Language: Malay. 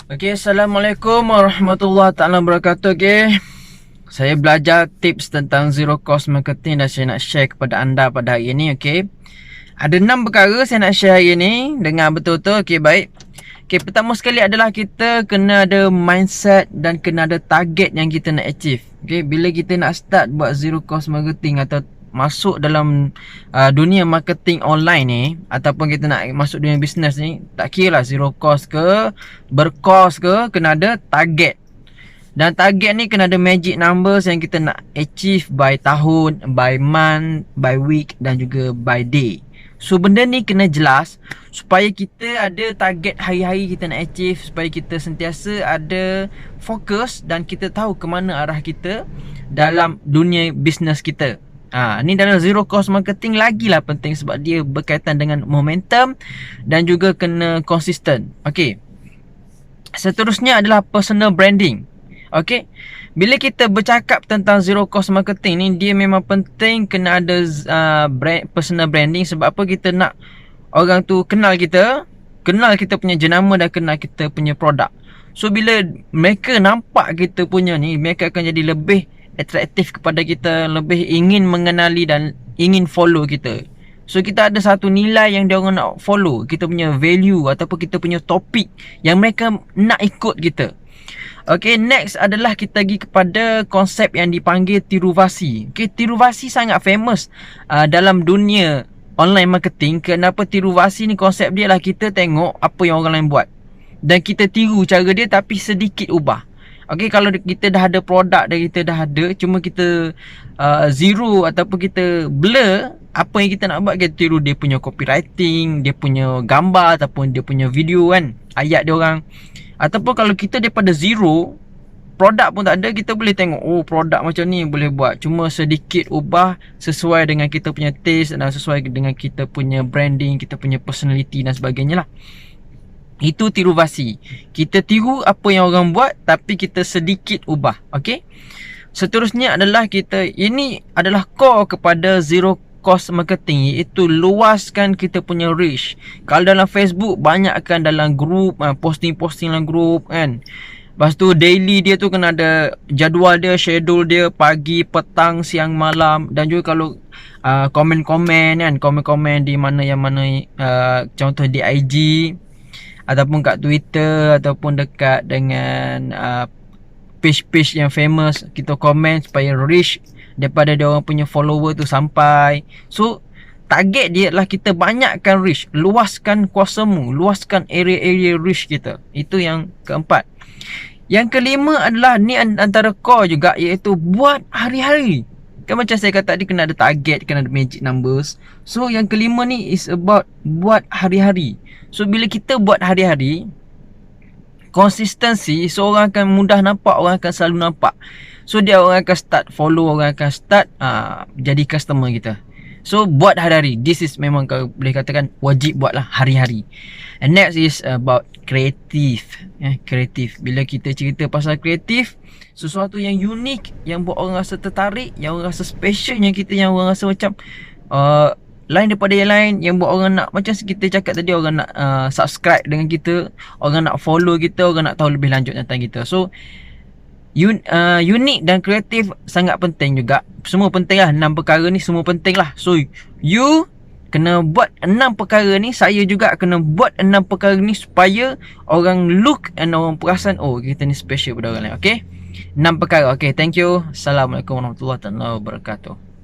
Okey, Assalamualaikum warahmatullahi taala wabarakatuh. Okey. Saya belajar tips tentang zero cost marketing dan saya nak share kepada anda pada hari ini. Okey. Ada 6 perkara saya nak share hari ini. Dengar betul-betul. Okey, baik. Okey, pertama sekali adalah kita kena ada mindset dan kena ada target yang kita nak achieve. Okey, bila kita nak start buat zero cost marketing atau masuk dalam dunia marketing online ni, ataupun kita nak masuk dunia bisnes ni, tak kira lah zero cost ke berkos ke, kena ada target. Dan target ni kena ada magic numbers yang kita nak achieve by tahun, by month, by week dan juga by day. So benda ni kena jelas supaya kita ada target hari-hari kita nak achieve, supaya kita sentiasa ada fokus dan kita tahu ke mana arah kita dalam dunia bisnes kita. Ni dalam zero cost marketing lagilah penting sebab dia berkaitan dengan momentum dan juga kena konsisten. Okey. Seterusnya adalah personal branding. Okey. Bila kita bercakap tentang zero cost marketing ni, dia memang penting kena ada personal branding. Sebab apa? Kita nak orang tu kenal kita punya jenama dan kenal kita punya produk. So bila mereka nampak kita punya ni, mereka akan jadi lebih atraktif kepada kita, lebih ingin mengenali dan ingin follow kita. So kita ada satu nilai yang dia orang nak follow, kita punya value ataupun kita punya topik yang mereka nak ikut kita. Okay, next adalah kita pergi kepada konsep yang dipanggil tiruvasi. Okay, tiruvasi sangat famous dalam dunia online marketing. Kenapa tiruvasi ni? Konsep dia lah kita tengok apa yang orang lain buat dan kita tiru cara dia tapi sedikit ubah. Okay, kalau kita dah ada produk dan kita dah ada, cuma kita zero ataupun kita blur apa yang kita nak buat, kita tiru dia punya copywriting, dia punya gambar ataupun dia punya video kan, ayat dia orang. Ataupun kalau kita daripada zero, produk pun tak ada, kita boleh tengok, oh produk macam ni boleh buat, cuma sedikit ubah sesuai dengan kita punya taste dan sesuai dengan kita punya branding, kita punya personality dan sebagainya lah. Itu tiruvasi. Kita tiru apa yang orang buat tapi kita sedikit ubah. Okey. Seterusnya adalah ini adalah core kepada zero cost marketing, iaitu luaskan kita punya reach. Kalau dalam Facebook, banyakkan dalam group, posting-posting dalam group kan. Lepas tu daily dia tu kena ada jadual dia, schedule dia, pagi, petang, siang, malam. Dan juga kalau komen-komen kan, komen-komen di mana contoh di IG ataupun kat Twitter ataupun dekat dengan page-page yang famous, kita komen supaya reach daripada dia orang punya follower tu sampai. So target dia adalah kita banyakkan reach, luaskan kuasamu, luaskan area-area reach kita. Itu yang keempat. Yang kelima adalah ni antara core juga, iaitu buat hari-hari. Kan macam saya kata tadi, kena ada target, kena ada magic numbers. So yang kelima ni is about buat hari-hari. So bila kita buat hari-hari, konsistensi, so orang akan mudah nampak, orang akan selalu nampak. So dia orang akan start follow, orang akan start jadi customer kita. So buat hari-hari, this is memang kau boleh katakan wajib buatlah hari-hari. And next is about kreatif. Kreatif. Bila kita cerita pasal kreatif, sesuatu yang unik, yang buat orang rasa tertarik, yang orang rasa special, yang orang rasa macam lain daripada yang lain, yang buat orang nak, macam kita cakap tadi, orang nak subscribe dengan kita, orang nak follow kita, orang nak tahu lebih lanjut tentang kita. So unik dan kreatif sangat penting juga. Semua penting lah, 6 perkara ni semua penting lah. So you kena buat 6 perkara ni, saya juga kena buat 6 perkara ni supaya orang look and orang perasan, oh kita ni special pada orang lain. Okay, 6 perkara. Okay, thank you. Assalamualaikum warahmatullahi wabarakatuh.